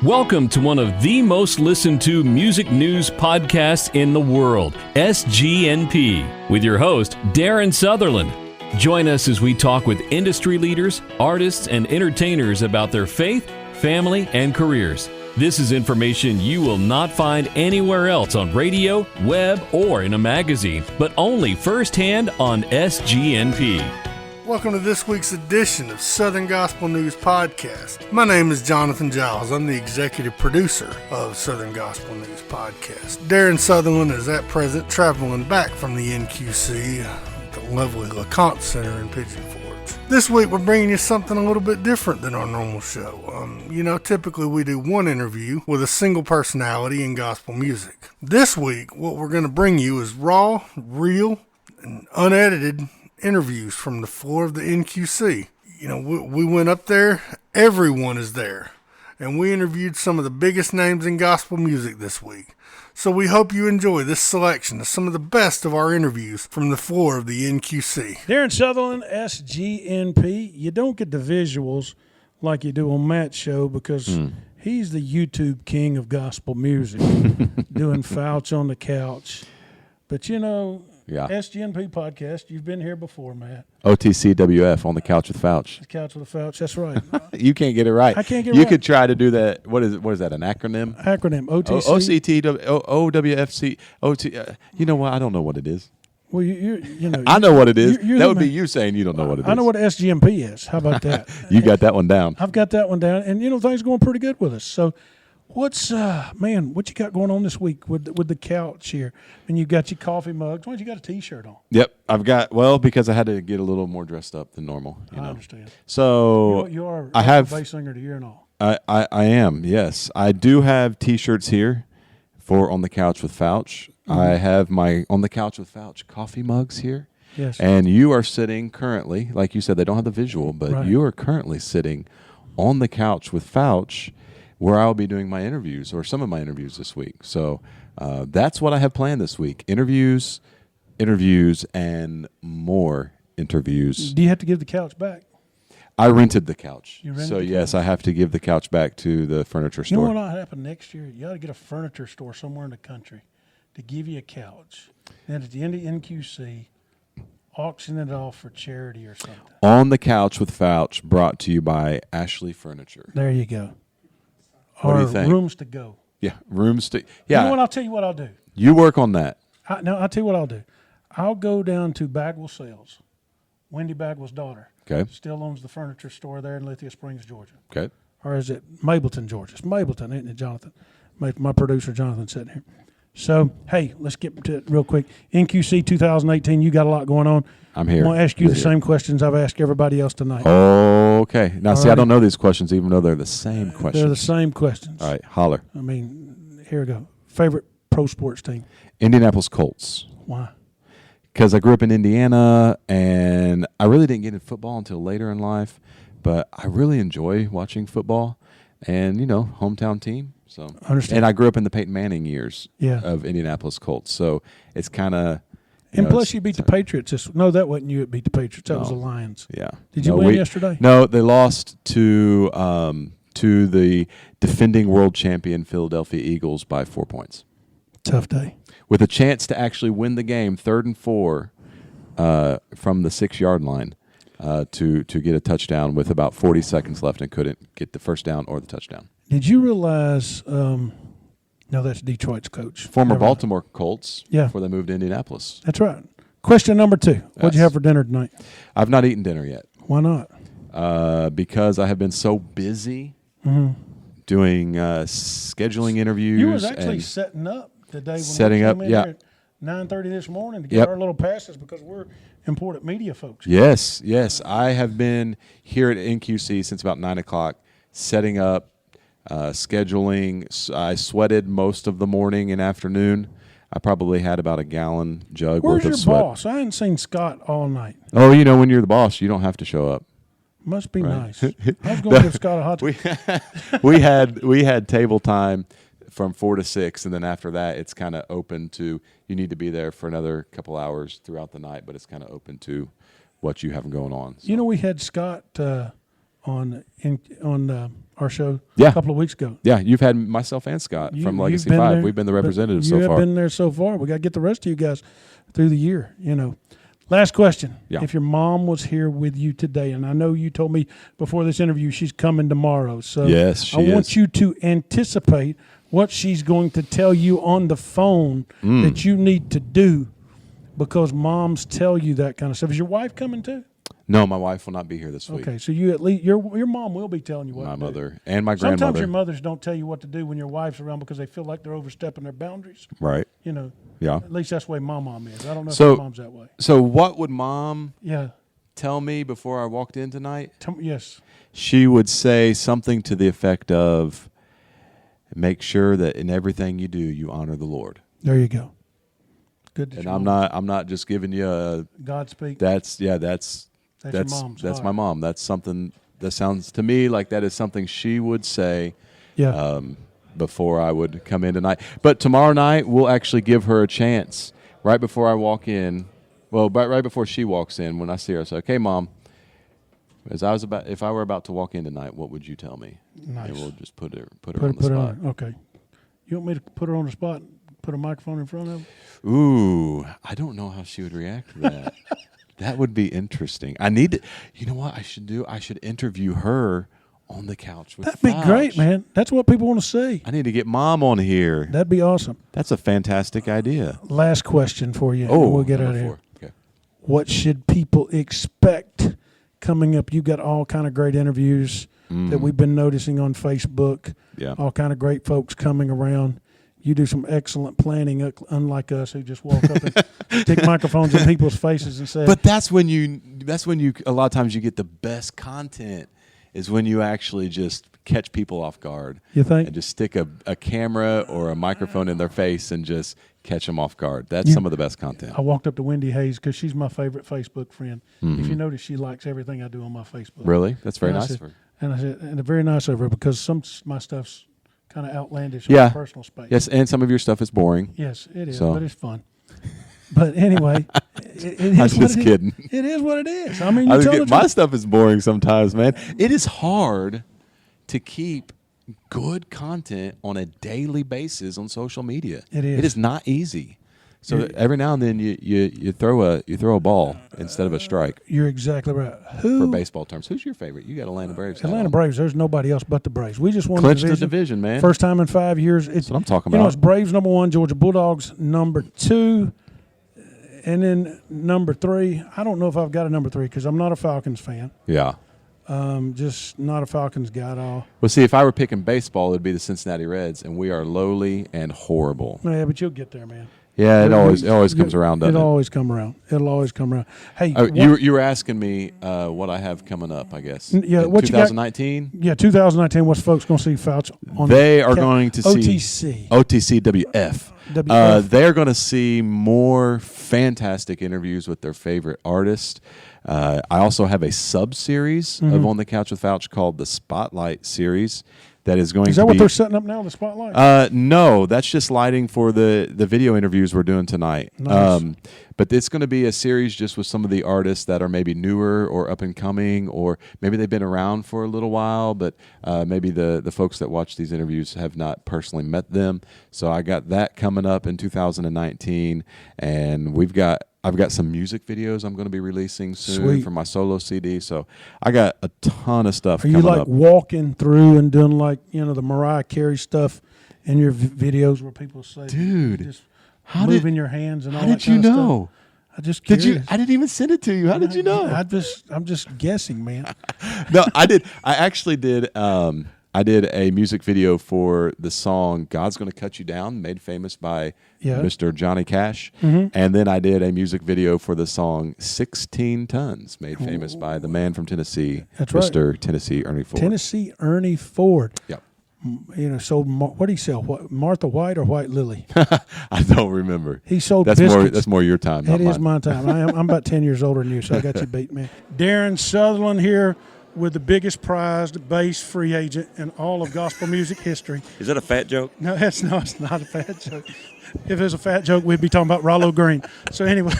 Welcome to one of the most listened to music news podcasts in the world, SGNP, with your host, Darien Southerland. Join us as we talk with industry leaders, artists, and entertainers about their faith, family, and careers. This is information you will not find anywhere else on radio, web, or in a magazine, but only firsthand on SGNP. Welcome to this week's edition of Southern Gospel News Podcast. My name is Jonathan Jiles. I'm the executive producer of Southern Gospel News Podcast. Darien Southerland is at present traveling back from the NQC at the lovely LeConte Center in Pigeon Forge. This week we're bringing you something a little bit different than our normal show. Typically we do one interview with a single personality in gospel music. This week what we're going to bring you is raw, real, and unedited interviews from the floor of the NQC. We went up there, everyone is there, and we interviewed some of the biggest names in gospel music this week. So we hope you enjoy this selection of some of the best of our interviews from the floor of the NQC. Darien Southerland, SGNP. You don't get the visuals like you do on Matt's show because he's the YouTube king of gospel music, doing Fouch on the couch. But Yeah. SGNP podcast. You've been here before, Matt. OTCWF, on the couch with Fouch. The couch with a Fouch. That's right. You can't get it right. I can't get it You right. could try to do that. What is that? An acronym? Acronym OTC. OWFC. OT. You know what? I don't know what it is. Well, I know what it is. you're That would be man. you saying you don't know what it is. I know what SGNP is. How about that? You got that one down. I've got that one down, and things are going pretty good with us. So, what you got going on this week with the couch here? And you've got your coffee mugs. Why don't you got a T-shirt on? Yep, because I had to get a little more dressed up than normal. I understand. So You are I have bass singer of the year and all. I am, yes. I do have T-shirts here for On the Couch with Fouch. Mm-hmm. I have my On the Couch with Fouch coffee mugs here. Yes. And you are sitting currently, like you said, they don't have the visual, but Right. you are currently sitting on the couch with Fouch, where I'll be doing my interviews, or some of my interviews this week. So that's what I have planned this week. Interviews, and more interviews. Do you have to give the couch back? I rented the couch. You rented so the yes, couch. I have to give the couch back to the furniture You know store. what ought to happen next year? You ought to get a furniture store somewhere in the country to give you a couch. Then at the end of NQC, auction it off for charity or something. On the Couch with Fouch, brought to you by Ashley Furniture. There you go. What do Or you think? rooms to go. Yeah, rooms to. You Yeah, know what? I'll tell you what I'll do. you work on that. I'll tell you what I'll do. I'll go down to Bagwell Sales. Wendy Bagwell's daughter. Okay. Still owns the furniture store there in Lithia Springs, Georgia. Okay. Or is it Mableton, Georgia? It's Mableton, isn't it, Jonathan? My producer, Jonathan, sitting here. So, hey, let's get to it real quick. NQC 2018, you got a lot going on. I'm here. I'm going to ask you the Here. same questions I've asked everybody else tonight. Okay. Now, see, I Alrighty. don't know these questions, even though they're the same questions. They're the same questions. All right, holler. I mean, here we go. Favorite pro sports team? Indianapolis Colts. Why? Because I grew up in Indiana, and I really didn't get into football until later in life, but I really enjoy watching football, and, hometown team. So, Understand. and I grew up in the Peyton Manning years Yeah. of Indianapolis Colts, so it's kind of. And plus, you beat the Patriots. No, that wasn't you that beat the Patriots. That was the No. Lions. Yeah. Did you win yesterday? No, they lost to the defending world champion Philadelphia Eagles by 4 points, Tough day. with a chance to actually win the game, 3rd and 4, from the 6-yard line, to get a touchdown with about 40 seconds left, and couldn't get the first down or the touchdown. Did you realize? No, that's Detroit's coach. Former Never mind. Baltimore Colts, Yeah. before they moved to Indianapolis. That's right. Question number 2. What'd you Yes. have for dinner tonight? I've not eaten dinner yet Why not? because I have been so busy doing scheduling interviews. You was actually and setting up the day when Setting we up, came in yeah. here at 9:30 this morning to get Yep. our little passes because we're important media folks. Yes. I have been here at NQC since about 9 o'clock, setting up, scheduling. I sweated most of the morning and afternoon. I probably had about a gallon jug Where's worth your of sweat. boss? I hadn't seen Scott all night. Oh, when you're the boss, you don't have to show up. Must be Right. nice. I was going to give Scott a hot tub. we had table time from 4 to 6, and then after that, it's kind of open to, you need to be there for another couple hours throughout the night, but it's kind of open to what you have going on. So. We had Scott on our show Yeah. a couple of weeks ago. Yeah, you've had myself and Scott from Legacy 5. There, We've been the representatives so You far. have been there so far. We got to get the rest of you guys through the year, Last question. Yeah. If your mom was here with you today, and I know you told me before this interview she's coming tomorrow, so yes, she I want is. you to anticipate what she's going to tell you on the phone that you need to do, because moms tell you that kind of stuff. Is your wife coming too? No, my wife will not be here this week. Okay, so you at least your mom will be telling you what My to do. mother and my Sometimes grandmother. your mothers don't tell you what to do when your wife's around because they feel like they're overstepping their boundaries. Right. Yeah. At least that's the way my mom is. I don't know So- if my mom's that way. So what would Mom Yeah. tell me before I walked in tonight? Yes. She would say something to the effect of, make sure that in everything you do, you honor the Lord. There you go. Good. And I'm not just giving you a, Godspeed. that's your mom's. that's All my right. mom. That's something that sounds to me like that is something she would say Yeah. before I would come in tonight. But tomorrow night, we'll actually give her a chance right before I walk in. Well, right before she walks in, when I see her, I say, okay, Mom, if I were about to walk in tonight, what would you tell me? Nice. And we'll just put her on the Put her spot. on. Okay. You want me to put her on the spot? Put a microphone in front of her? Ooh, I don't know how she would react to that. That would be interesting. You know what I should do? I should interview her on the couch with That'd be great, Fouch. man. That's what people want to see. I need to get Mom on here. That'd be awesome. That's a fantastic idea. Last question for you. Oh, and we'll get out of number here. 4. Okay. What should people expect coming up? You've got all kind of great interviews that we've been noticing on Facebook. Yeah. All kind of great folks coming around. You do some excellent planning, unlike us who just walk up and stick microphones in people's faces and say, But that's when you a lot of times you get the best content is when you actually just catch people off guard. You think? And just stick a camera or a microphone in their face and just catch them off guard. That's some of the best content. I walked up to Wendy Hayes because she's my favorite Facebook friend. If you notice, she likes everything I do on my Facebook. Really? That's very And I nice said- of her. And I said, and very nice of her because some of my stuff's kind of outlandish Yeah. on personal space. Yes, and some of your stuff is boring. Yes, it is, So- but it's fun. But anyway, it is I'm what just it is. kidding. It is what it is. I mean, I you was tell the getting- my truth. stuff is boring sometimes, man. It is hard to keep good content on a daily basis on social media. It is. It is not easy. So every now and then you throw a ball instead of a strike. You're exactly right. For baseball terms, who's your favorite? You got Atlanta Braves. hat Atlanta on. Braves. There's nobody else but the Braves. We just won Clinched the the division. division, man. First time in 5 years. It's what I'm talking You know, about. it's Braves number 1, Georgia Bulldogs number 2, and then number 3. I don't know if I've got a number 3 because I'm not a Falcons fan. Yeah. Just not a Falcons guy at all. Well, see, if I were picking baseball, it'd be the Cincinnati Reds, and we are lowly and horrible. Yeah, but you'll get there, man. Yeah, it always comes around, doesn't it? It'll always come around. It'll always come around. Hey, You were asking me what I have coming up, I guess. Yeah, In what you got- 2019? Yeah, 2019. What's folks going to see Fouch on? They are going to see OTC. OTCWF. WF. They're going to see more fantastic interviews with their favorite artist. I also have a sub-series of On the Couch with Fouch called the Spotlight Series that is going Is to that be... what they're setting up now? The spotlight. No, that's just lighting for the video interviews we're doing tonight. Nice. But it's going to be a series just with some of the artists that are maybe newer or up and coming, or maybe they've been around for a little while, but maybe the folks that watch these interviews have not personally met them. So I got that coming up in 2019, and I've got some music videos I'm going to be releasing soon Sweet. for my solo CD. So I got a ton of stuff Are coming you like up. walking through and doing like the Mariah Carey stuff in your videos where people say, Dude, just how moving your hands and all How that did you kind of know? stuff? I just Did you? curious. I didn't even send it to you. How did you know? I'm just guessing, man. No, I did. I actually did. I did a music video for the song "God's Gonna Cut You Down," made famous by Mr. Johnny Cash, and then I did a music video for the song "16 Tons," made famous by the man from Tennessee, That's right. Mr. Tennessee Ernie Ford. Tennessee Ernie Ford. Yep. Sold what did he sell? What, Martha White or White Lily? I don't remember. He sold That's biscuits. That's more your time. It not is mine. my time. I'm about 10 years older than you, so I got you beat, man. Darien Southerland here with the biggest prized bass free agent in all of gospel music history. Is that a fat joke? No, it's not a fat joke. If it was a fat joke, we'd be talking about Rollo Green. So anyway,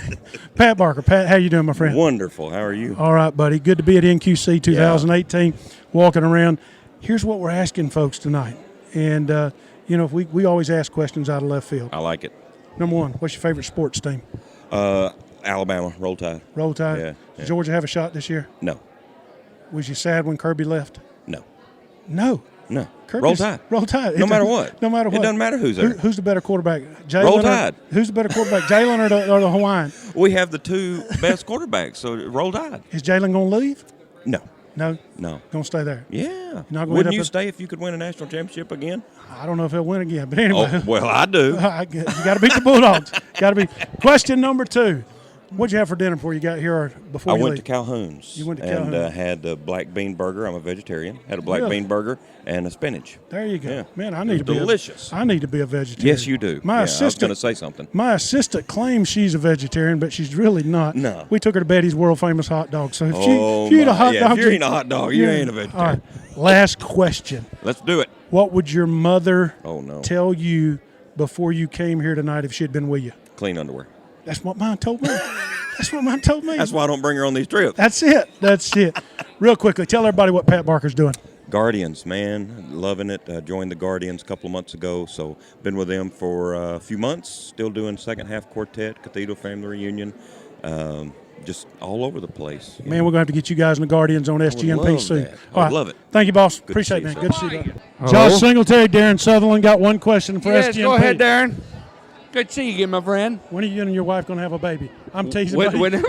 Pat Barker. Pat, how you doing, my friend? Wonderful. How are you? All right, buddy. Good to be at NQC 2018, walking around. Here's what we're asking folks tonight. And, we always ask questions out of left field. I like it. Number one, what's your favorite sports team? Alabama, Roll Tide. Roll Tide? Yeah. Does Georgia have a shot this year? No. Was you sad when Kirby left? No. No. Roll Tide. Roll Tide. No matter what. No matter what. It doesn't matter who's there. Who's the better quarterback? Jalen Roll Tide. Who's the better quarterback, Jalen or the Hawaiian? We have the two best quarterbacks, so Roll Tide. Is Jalen going to leave? No. No? No. Going to stay there? Yeah. Not gonna Wouldn't end you up stay if you could win a national championship again? I don't know if he'll win again, but anyway. Oh, well, I do. You got to beat the Bulldogs. Got to be. Question number 2. What'd you have for dinner before you got here or before I you went leave? to Calhoun's. You went to and Calhoun's. had a black bean burger. I'm a vegetarian. Had a black Really? bean burger and a spinach. There you go. Yeah. Man, I It need was to be delicious. I need to be a vegetarian. Yes, you do. My I was going to assistant say something. My assistant claims she's a vegetarian, but she's really not. No. We took her to Betty's world famous hot dog. So if Oh, you eat a my. hot Yeah, dog, if you're eating a hot dog, you ain't a vegetarian. All right. Last question. Let's do it. What would your mother Oh, no. tell you before you came here tonight if she had been with you? Clean underwear. That's what mine told me. That's what mine told me. That's why I don't bring her on these trips. That's it. Real quickly, tell everybody what Pat Barker's doing. Guardians, man, loving it. Joined the Guardians a couple of months ago, so been with them for a few months. Still doing second half quartet, Cathedral Family Reunion, just all over the place. Man, we're going to have to get you guys in the Guardians on SGMP love soon. that. I All would right. love it. Thank you, boss. to Appreciate it, see man. you, Good to see you. Josh Singletary, Darien Southerland got one question for Yes, SGMP. go ahead, Darren. Good to see you again, my friend. When are you and your wife going to have a baby? I'm teasing. Whenever.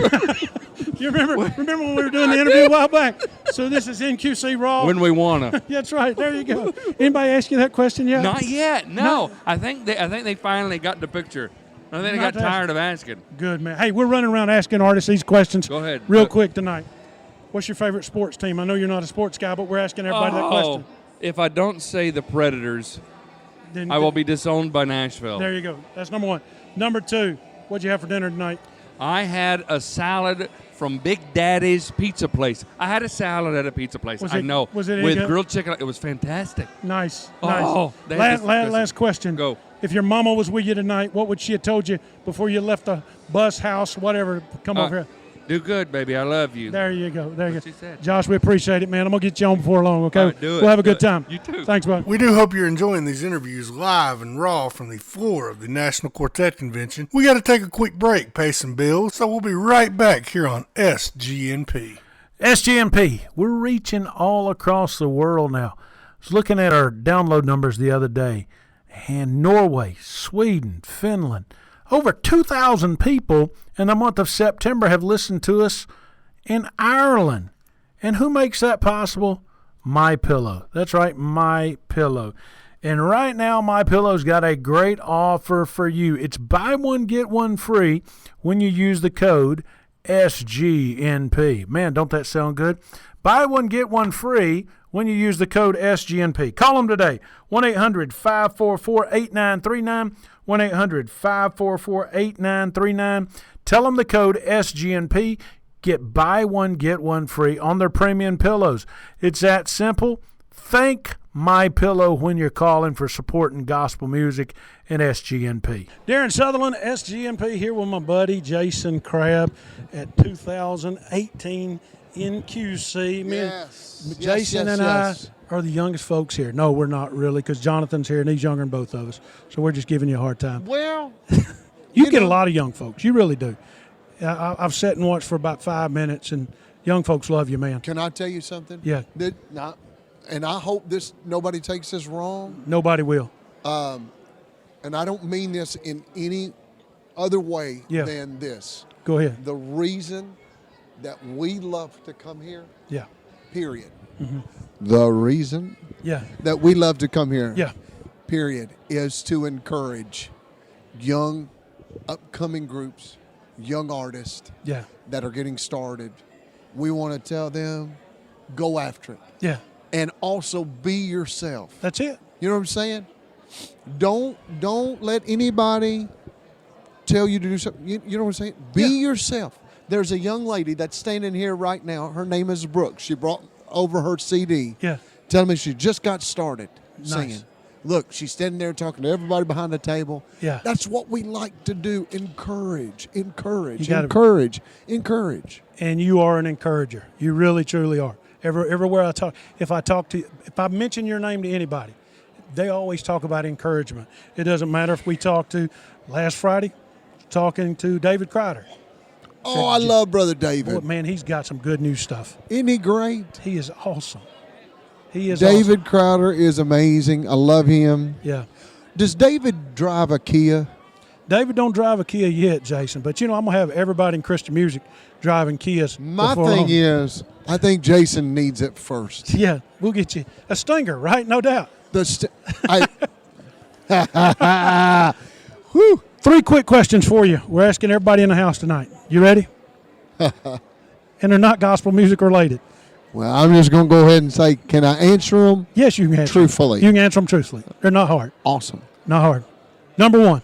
You remember when we were doing the interview a while back? So this is NQC Raw. When we want to. That's right. There you go. Anybody ask you that question yet? Not yet. No. I think they finally got the picture. I think they Not got tired of asking. Good, man. Hey, we're running around asking artists these questions. Go ahead. Real quick tonight. What's your favorite sports team? I know you're not a sports guy, but we're asking everybody that question. If I don't say the Predators, Then, I will be disowned by Nashville. There you go. That's number 1. Number 2, what'd you have for dinner tonight? I had a salad from Big Daddy's Pizza Place. I had a salad at a pizza place. Was I it- know. was it any with good? grilled chicken. It was fantastic. Nice. Oh, nice. that is Last question. Go. If your mama was with you tonight, what would she have told you before you left the bus, house, whatever, come over here? Do good, baby. I love you. There you go. There you What go. she said. Josh, we appreciate it, man. I'm going to get you on before long, okay? All right, do it. We'll have a Do good it. time. You too. Thanks, bud. We do hope you're enjoying these interviews live and raw from the floor of the National Quartet Convention. We got to take a quick break, pay some bills, so we'll be right back here on SGNP. SGNP, we're reaching all across the world now. I was looking at our download numbers the other day, and Norway, Sweden, Finland, over 2,000 people in the month of September have listened to us in Ireland. And who makes that possible? MyPillow. That's right, MyPillow. And right now, MyPillow's got a great offer for you. It's buy one, get one free when you use the code SGNP. Man, don't that sound good? Buy one, get one free when you use the code SGNP. Call them today, 1-800-544-8939, 1-800-544-8939. Tell them the code SGNP. Get buy one, get one free on their premium pillows. It's that simple. Thank MyPillow when you're calling for supporting gospel music and SGNP. Darien Southerland, SGNP, here with my buddy Jason Crabb at 2018 NQC. Jason and I are the youngest folks here. No, we're not really, because Jonathan's here and he's younger than both of us. So we're just giving you a hard time. Well, you get a lot of young folks. You really do. I've sat and watched for about 5 minutes, and young folks love you, man. can I tell you something? Yeah. And I hope nobody takes this wrong. Nobody will. And I don't mean this in any other way Yeah. than this. Go ahead. The reason that we love to come here, Yeah. period. The reason Yeah. that we love to come here, Yeah. period, is to encourage young, upcoming groups, young artists Yeah. that are getting started. We want to tell them, go after it. Yeah. And also be yourself. That's it. You know what I'm saying? Don't let anybody tell you to do something. You know what I'm saying? Be yourself. There's a young lady that's standing here right now. Her name is Brooke. She brought over her CD, telling me she just got started singing. Look, she's standing there talking to everybody behind the table. Yeah. That's what we like to do. Encourage. You gotta- Encourage. And you are an encourager. You really, truly are. Everywhere I talk, if I mention your name to anybody, they always talk about encouragement. It doesn't matter if we talk to, last Friday, talking to David Crowder. Oh, I love Brother David. Boy, man, he's got some good new stuff. Isn't he great? He is awesome. He is David awesome. Crowder is amazing. I love him. Yeah. Does David drive a Kia? David don't drive a Kia yet, Jason, but I'm going to have everybody in Christian music driving Kias. My before thing long. is, I think Jason needs it first. Yeah, we'll get you a Stinger, right? No doubt. Whew. 3 quick questions for you. We're asking everybody in the house tonight. You ready? And they're not gospel music related. Well, I'm just going to go ahead and say, can I answer them? Yes, you can answer Truthfully. them. You can answer them truthfully. They're not hard. Awesome. Not hard. Number 1,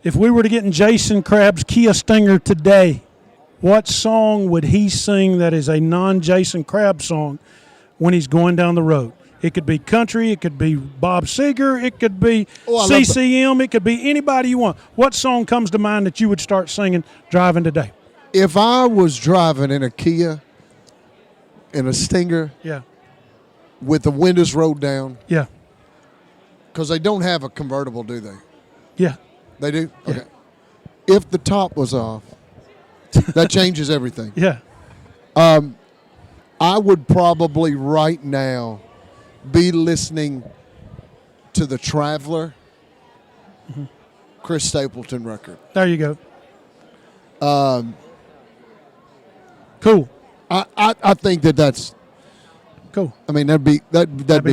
if we were to get in Jason Crabb's Kia Stinger today, what song would he sing that is a non-Jason Crabb song when he's going down the road? It could be country. It could be Bob Seger. It could be CCM. It could be anybody you want. What song comes to mind that you would start singing driving today? If I was driving in a Kia, in a Stinger, Yeah. with the windows rolled down, Yeah. because they don't have a convertible, do they? Yeah. They do? Yeah. Okay. If the top was off, that changes everything. Yeah. I would probably right now be listening to the Traveler, Chris Stapleton record. There you go. Cool. I think that's Cool. I mean that'd be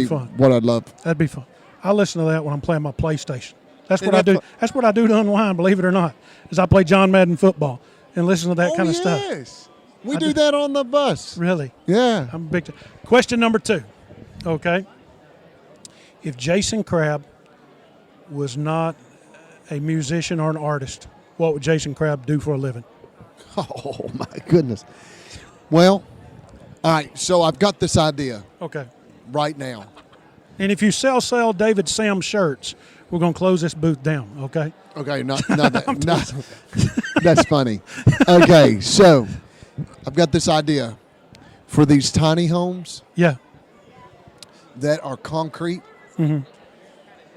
fun. what I'd love. That'd be fun. I listen to that when I'm playing my PlayStation. That's what I do. That's what I do to unwind, believe it or not, is I play John Madden football and listen to that kind of stuff. Yes. We do that on the bus. Really? Yeah. I'm a big question number 2. Okay. If Jason Crabb was not a musician or an artist, what would Jason Crabb do for a living? Oh my goodness. Well, all right, so I've got this idea Okay. right now. And if you sell David Sam shirts, we're going to close this booth down, okay? Okay, not that. Not, that's funny. Okay, so I've got this idea for these tiny homes Yeah. that are concrete,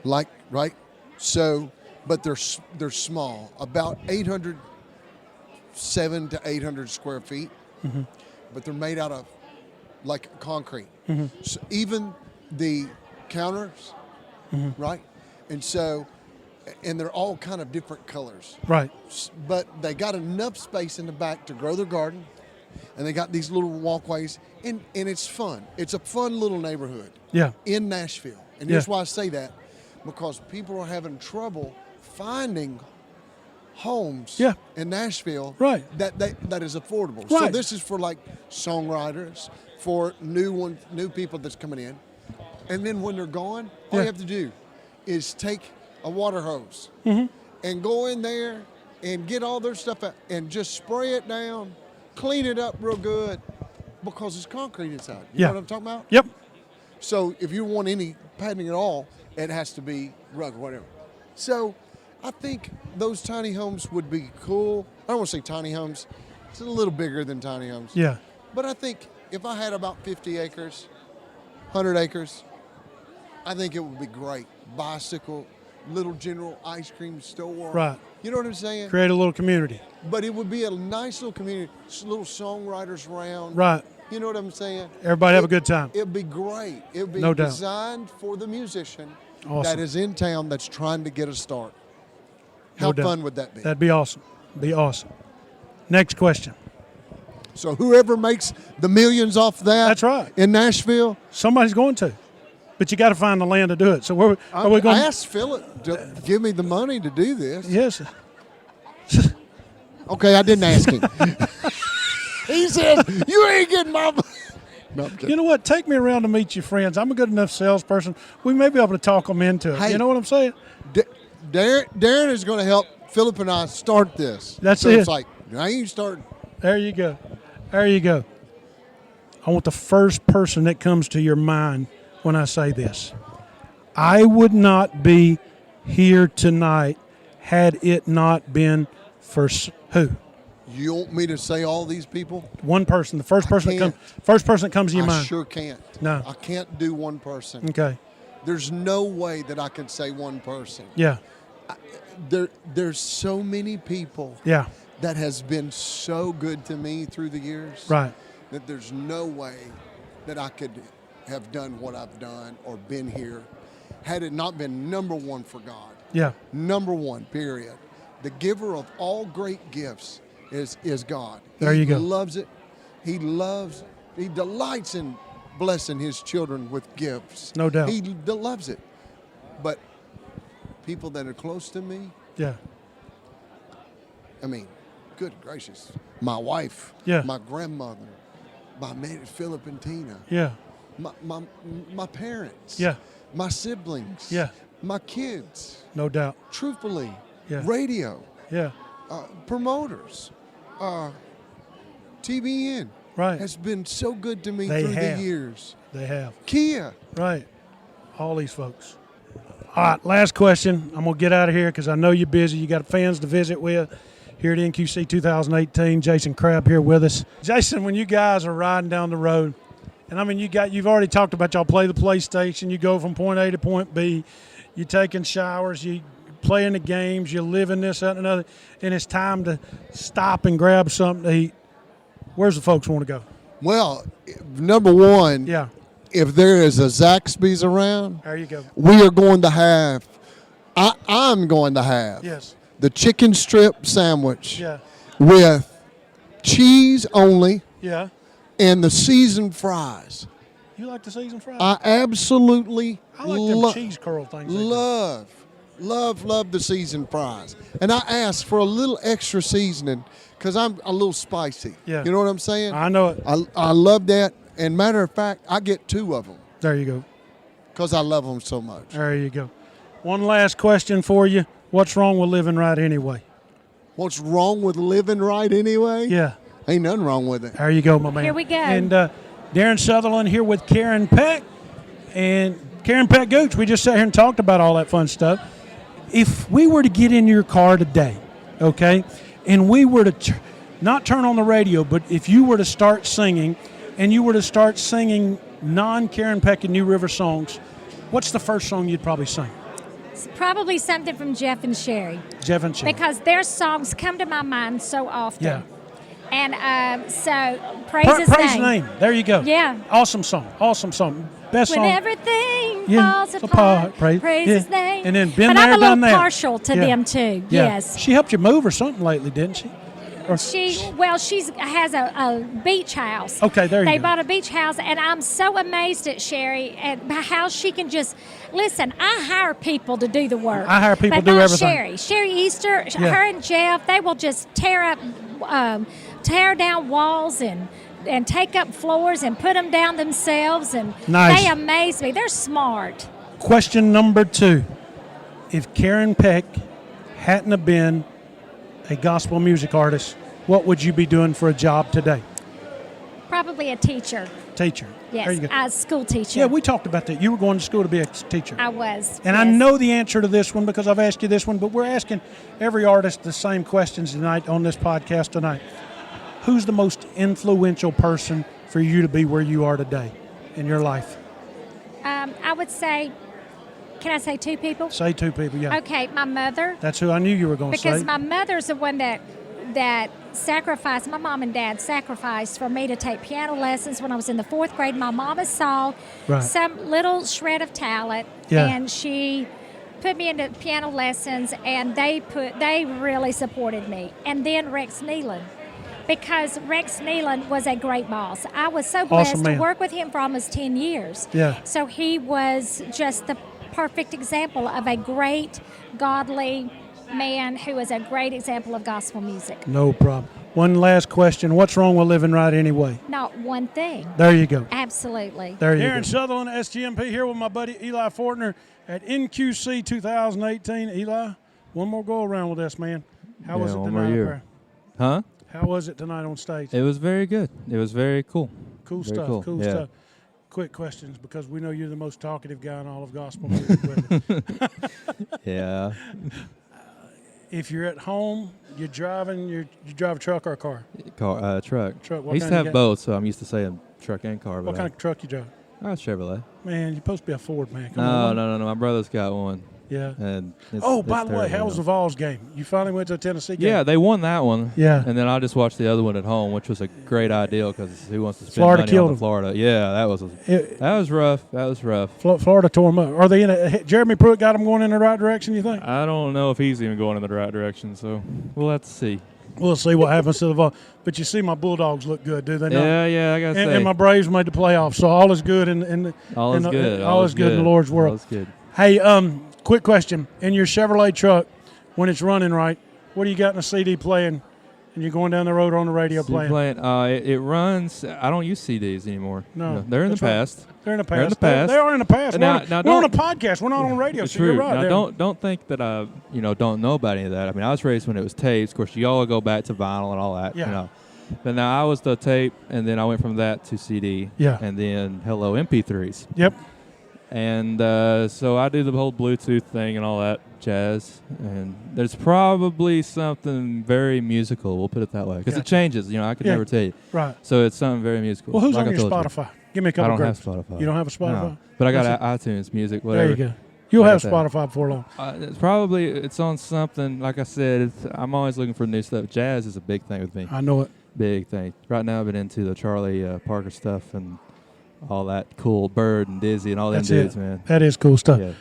like, right? So, but they're small, about 700 to 800 square feet, but they're made out of like concrete. So even the counters, right? And so, and they're all kind of different colors. Right. But they got enough space in the back to grow their garden, and they got these little walkways, and it's fun. It's a fun little neighborhood Yeah. in Nashville. And here's why I say that, because people are having trouble finding homes in Nashville that is affordable. So Right. this is for like songwriters, for new people that's coming in. And then when they're gone, all you have to do is take a water hose and go in there and get all their stuff out and just spray it down, clean it up real good, because it's concrete inside. You know what I'm talking about? Yep. So if you want any padding at all, it has to be rug or whatever. So I think those tiny homes would be cool. I don't want to say tiny homes. It's a little bigger than tiny homes. Yeah. But I think if I had about 50 acres, 100 acres, I think it would be great. Bicycle, little general ice cream store. Right. You know what I'm saying? Create a little community. But it would be a nice little community, little songwriters around. Right. You know what I'm saying? Everybody have a good time. It'd be great. It'd be No doubt. designed for the musician Awesome. that is in town that's trying to get a start. How No doubt. fun would that be? That'd be awesome. Be awesome. Next question. So whoever makes the millions off that, That's right. in Nashville, Somebody's going to. But you got to find the land to do it. So are we going I asked Philip to give me the money to do this. Yes. Okay, I didn't ask him. He says, you ain't getting my money. No, I'm kidding. You know what? Take me around to meet your friends. I'm a good enough salesperson. We may be able to talk them into it. Hey. You know what I'm saying? Darren is going to help Philip and I start this. That's so it. It's like, I ain't starting. There you go. There you go. I want the first person that comes to your mind when I say this. I would not be here tonight had it not been for who? You want me to say all these people? One person. The first person that comes to your mind. I sure can't. No. I can't do one person. Okay. There's no way that I can say one person. Yeah. There's so many people Yeah. that has been so good to me through the years. Right. That there's no way that I could have done what I've done or been here had it not been number one for God. Yeah. Number one, period. The giver of all great gifts is God. There you go. He loves it. He delights in blessing his children with gifts. No doubt. He loves it. But people that are close to me, Yeah. I mean, good gracious. My wife, Yeah. my grandmother, my man Philip and Tina, Yeah. my parents, Yeah. my siblings, Yeah. my kids, No doubt. truthfully, Yeah. radio, Yeah. promoters, TBN Right. has been so good to me They through have. the years. They have. Kia, Right. All these folks. All right, last question. I'm going to get out of here because I know you're busy. You got fans to visit with here at NQC 2018. Jason Crabb here with us. Jason, when you guys are riding down the road, and I mean, you've already talked about y'all play the PlayStation. You go from point A to point B. You're taking showers. You playing the games. You're living this, that, and another. And it's time to stop and grab something to eat. Where's the folks want to go? well, number one, Yeah, if there is a Zaxby's around, there you go. we are going to have, I'm going to have Yes. the chicken strip sandwich Yeah. with cheese only Yeah. and the seasoned fries. You like the seasoned fries? I absolutely I like them cheese curl things. they do. love the seasoned fries. And I asked for a little extra seasoning because I'm a little spicy. Yeah. You know what I'm saying? I know it. I love that. And matter of fact, I get 2 of them There you go. because I love them so much. There you go. One last question for you. What's wrong with living right anyway? What's wrong with living right anyway? Yeah. Ain't nothing wrong with it. There you go, my man. Here we go. And Darien Southerland here with Karen Peck. And Karen Peck Gooch, we just sat here and talked about all that fun stuff. If we were to get in your car today, okay, and we were to not turn on the radio, but if you were to start singing, and you were to start singing non-Karen Peck and New River songs, what's the first song you'd probably sing? It's probably something from Jeff and Sherry Jeff and Sherry. because their songs come to my mind so often. Yeah. And so praise his Praise name. name. There you go. Yeah. Awesome song. Awesome song. Best When song. everything Yeah, falls it's apart, praise- praise yeah. his name. And then been but there, I'm a done little that. partial to Yeah. them too. Yeah. Yes. She helped you move or something lately, didn't she? Or- She has a beach house. Okay, there you They go. bought a beach house, and I'm so amazed at Sherry and how she can just listen. I hire people to do the work. I hire people but to do not everything. Sherry Easter, Yeah. her and Jeff, they will just tear down walls and take up floors and put them down themselves, and Nice. they amaze me. They're smart. Question number 2. If Karen Peck hadn't have been a gospel music artist, what would you be doing for a job today? Probably a teacher. Teacher. There you Yes, go. a school teacher. Yeah, we talked about that. You were going to school to be a teacher. I was. And I yes. know the answer to this one because I've asked you this one, but we're asking every artist the same questions tonight on this podcast tonight. Who's the most influential person for you to be where you are today in your life? I would say, can I say 2 people? Say 2 people, yeah. Okay, my mother, That's who I knew you were going to say. because my mother's the one that sacrificed. My mom and dad sacrificed for me to take piano lessons when I was in the 4th grade. My mama saw Right. some little shred of talent, Yeah. and she put me into piano lessons, and they really supported me. And then Rex Nealon. Because Rex Nealon was a great boss. I was so blessed Awesome to man. work with him for almost 10 years. Yeah. So he was just the perfect example of a great, godly man who is a great example of gospel music. No problem. One last question. What's wrong with living right anyway? Not one thing. There you go. Absolutely. There you go. Darien Southerland, SGMP, here with my buddy Eli Fortner at NQC 2018. Eli, one more go around with us, man. How was it one tonight more up year. there? Huh? How was it tonight on stage? It was very good. It was very cool. Cool Very stuff. Cool Yeah. stuff. Quick questions, because we know you're the most talkative guy in all of gospel music. Yeah. If you're at home, you're driving, you drive a truck or a car? Truck. Truck. I used to have both, so I'm used to saying truck and car. What kind of truck you drive? Chevrolet. Man, you're supposed to be a Ford, man. Come on. No. My brother's got one. Yeah. And by the way, how was the Vols game? You finally went to a Tennessee game? Yeah, they won that one. Yeah. And then I just watched the other one at home, which was a great idea because who wants to spend Florida money killed on them. Florida? Yeah, that was rough. That was rough. Florida tore them up. Are they in a? Jeremy Pruitt got them going in the right direction, you think? I don't know if he's even going in the right direction, so we'll have to see. We'll see what happens to the Vols. But you see my Bulldogs look good, do they not? Yeah, I got to say. And my Braves made the playoffs, so all is good all is good. All is good in the Lord's world. All is good. Hey, quick question. In your Chevrolet truck, when it's running right, what do you got in a CD playing and you're going down the road on the radio playing? It runs. I don't use CDs anymore. No. They're in the that's past. Right. They're in the past. They're in the past. They are in the past. Now we're on a podcast. We're not on radio, so true. you're right. Now, don't think that I don't know about any of that. I mean, I was raised when it was tapes. Of course, you all go back to vinyl and all that. Yeah. But now I was the tape, and then I went from that to CD. Yeah. And then MP3s. Yep. And so I do the whole Bluetooth thing and all that jazz. And there's probably something very musical, we'll put it that way. Because it changes, I could never tell you. Right. So it's something very musical. Well, who's like on I your told you. Spotify? Give me a couple I don't grapes. have Spotify. You don't have a Spotify? No. But I got iTunes Music, whatever. There you go. You'll have that. Spotify before long. It's on something. Like I said, I'm always looking for new stuff. Jazz is a big thing with me. I know it. Big thing. Right now I've been into the Charlie Parker stuff and all that cool Bird and Dizzy and all them dudes, man. That is cool stuff. Yeah.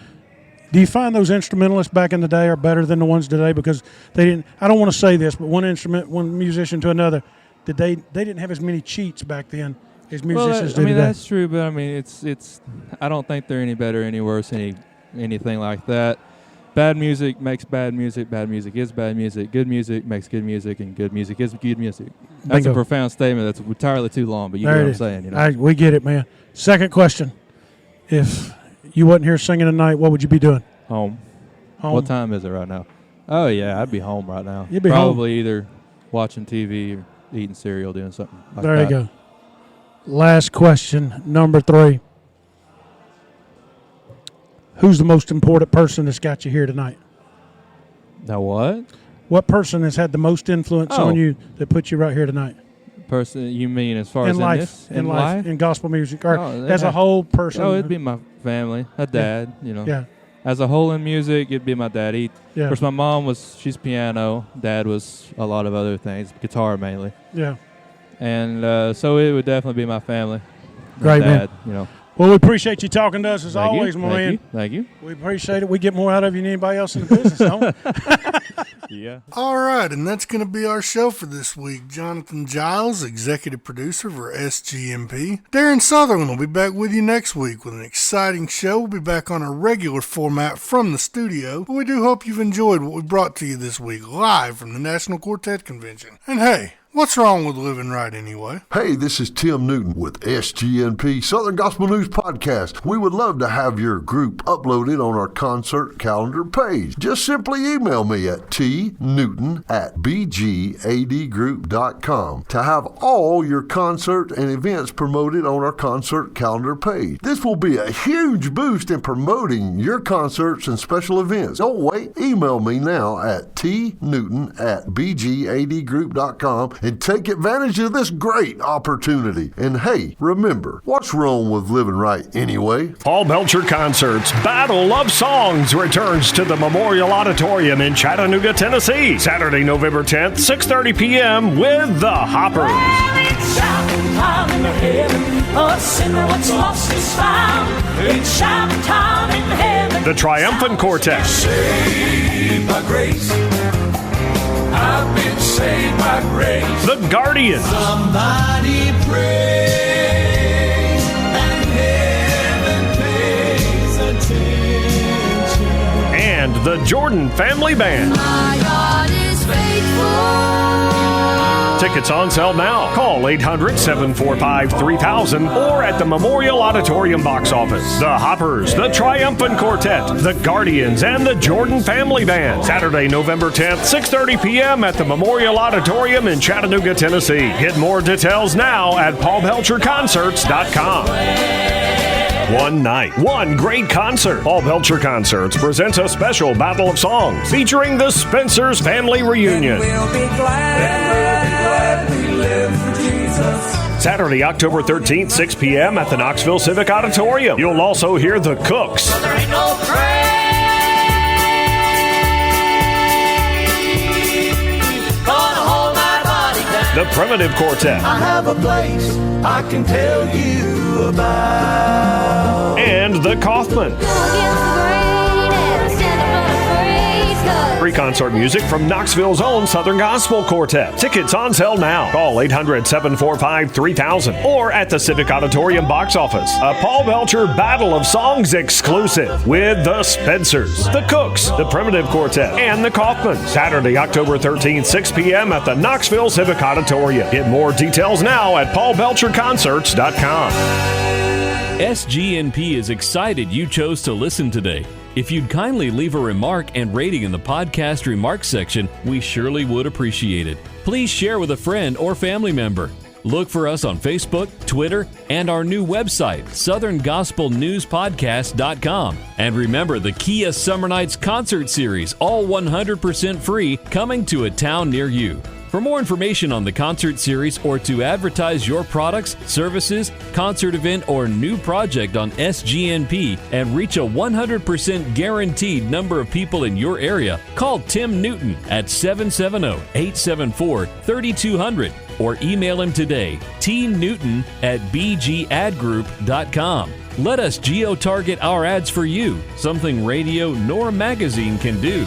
Do you find those instrumentalists back in the day are better than the ones today? Because they didn't. I don't want to say this, but one musician to another, they didn't have as many cheats back then as musicians do today. That's true, but it's. I don't think they're any better, any worse, anything like that. Bad music makes bad music. Bad music is bad music. Good music makes good music, and good music is good music. That's Bingo. a profound statement. That's entirely too long, but you know what I'm saying. We get it, man. Second question: if you wasn't here singing tonight, what would you be doing? Home. What time is it right now? Oh yeah, I'd be home right now. You'd be probably either watching TV or eating cereal, doing something like there that. You go. Last question, number 3. Who's the most important person that's got you here tonight? Now what? What person has had the most influence on you that put you right here tonight? Person, you mean as far as life, in life, in gospel music, or as a whole person? Oh, it'd be my family, a dad, Yeah. As a whole in music, it'd be my dad. Of course, my mom she's piano. Dad was a lot of other things, guitar mainly. Yeah. And so it would definitely be my family. Great, dad, man. Well, we appreciate you talking to us as Thank always, you. my man. Thank you. We appreciate it. We get more out of you than anybody else in the business, don't we? Yeah. All right, and that's going to be our show for this week. Jonathan Jiles, executive producer for SGMP. Darien Southerland will be back with you next week with an exciting show. We'll be back on our regular format from the studio, but we do hope you've enjoyed what we brought to you this week live from the National Quartet Convention. And hey, what's wrong with living right anyway? Hey, this is Tim Newton with SGNP Southern Gospel News Podcast. We would love to have your group uploaded on our concert calendar page. Just simply email me at tnewton@bgadgroup.com to have all your concert and events promoted on our concert calendar page. This will be a huge boost in promoting your concerts and special events. Don't wait. Email me now at tnewton@bgadgroup.com and take advantage of this great opportunity. And hey, remember, what's wrong with living right anyway? Paul Belcher Concerts Battle of Songs returns to the Memorial Auditorium in Chattanooga, Tennessee, Saturday, November 10th, 6:30 p.m. with the Hoppers. Well, it's shouting time in heaven, a sinner what's lost is found. It's shouting time in heaven. The Triumphant Quartet. Saved by grace. I've been saved by grace. The Guardians. Somebody prays and heaven pays attention. And the Jordan Family Band. My God is faithful. Tickets on sale now. Call 800-745-3000 or at the Memorial Auditorium box office. The Hoppers, the Triumphant Quartet, the Guardians, and the Jordan Family Band. Saturday, November 10th, 6:30 p.m. at the Memorial Auditorium in Chattanooga, Tennessee. Get more details now at paulbelcherconcerts.com. One night, one great concert. Paul Belcher Concerts presents a special Battle of Songs featuring the Spencer's Family Reunion. We'll be glad we live for Jesus. Saturday, October 13th, 6 p.m. at the Knoxville Civic Auditorium. You'll also hear the Cooks, There ain't no grave gonna hold my body down. the Primitive Quartet, I have a place I can tell you about. and the Kaufmans. Pre-concert music from Knoxville's own Southern Gospel Quartet. Tickets on sale now. Call 800-745-3000 or at the Civic Auditorium box office. A Paul Belcher Battle of Songs exclusive with the Spencers, the Cooks, the Primitive Quartet, and the Kaufmans. Saturday, October 13th, 6 p.m. at the Knoxville Civic Auditorium. Get more details now at paulbelcherconcerts.com. SGNP is excited you chose to listen today. If you'd kindly leave a remark and rating in the podcast remarks section, we surely would appreciate it. Please share with a friend or family member. Look for us on Facebook, Twitter, and our new website, southerngospelnewspodcast.com. And remember the Kia Summer Nights concert series, all 100% free, coming to a town near you. For more information on the concert series or to advertise your products, services, concert event, or new project on SGNP and reach a 100% guaranteed number of people in your area, call Tim Newton at 770-874-3200 or email him today, tnewton@bgadgroup.com. Let us geo-target our ads for you, something radio nor magazine can do.